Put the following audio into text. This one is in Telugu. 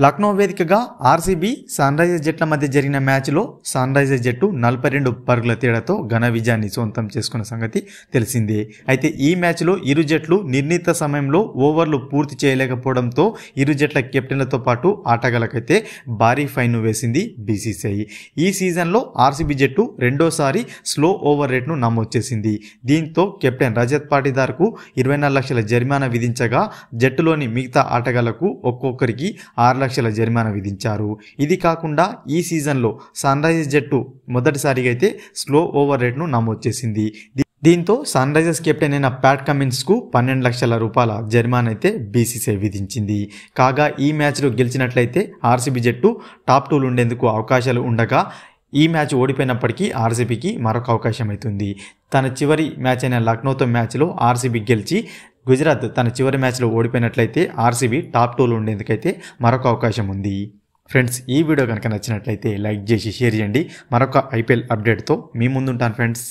లక్నో వేదికగా ఆర్సీబీ సన్ రైజర్స్ జట్ల మధ్య జరిగిన మ్యాచ్లో సన్ రైజర్స్ జట్టు 42 పరుగుల తేడాతో ఘన విజయాన్ని సొంతం చేసుకున్న సంగతి తెలిసిందే. అయితే ఈ మ్యాచ్లో ఇరు జట్లు నిర్ణీత సమయంలో ఓవర్లు పూర్తి చేయలేకపోవడంతో ఇరు జట్ల కెప్టెన్లతో పాటు ఆటగాళ్లకైతే భారీ ఫైన్ వేసింది బీసీసీఐ. ఈ సీజన్లో ఆర్సీబీ జట్టు రెండోసారి స్లో ఓవర్ రేట్ను నమోదు చేసింది. దీంతో కెప్టెన్ రజత్ పాటీదార్కు 24 లక్షల జరిమానా విధించగా జట్టులోని మిగతా ఆటగాళ్లకు ఒక్కొక్కరికి 6 లక్షల జరిమానా విధించారు. ఇది కాకుండా ఈ సీజన్లో సన్ రైజర్స్ జట్టు మొదటిసారిగా అయితే స్లో ఓవర్ రేట్ను నమోదు చేసింది. దీంతో సన్ రైజర్స్ కెప్టెన్ అయిన ప్యాట్ కమిన్స్కు 12 లక్షల రూపాయల జరిమానా అయితే బీసీసీఐ విధించింది. కాగా ఈ మ్యాచ్లో గెలిచినట్లయితే ఆర్సీబీ జట్టు టాప్ 2లో ఉండేందుకు అవకాశాలు ఉండగా ఈ మ్యాచ్ ఓడిపోయినప్పటికీ ఆర్సీబీకి మరొక అవకాశం అవుతుంది. తన చివరి మ్యాచ్ అయిన లక్నోతో మ్యాచ్లో ఆర్సీబీ గెలిచి గుజరాత్ తన చివరి మ్యాచ్లో ఓడిపోయినట్లయితే ఆర్సీబీ టాప్ 2లో ఉండేందుకైతే మరొక అవకాశం ఉంది. ఫ్రెండ్స్, ఈ వీడియో కనుక నచ్చినట్లయితే లైక్ చేసి షేర్ చేయండి. మరొక ఐపీఎల్ అప్డేట్తో మీ ముందుంటాను ఫ్రెండ్స్.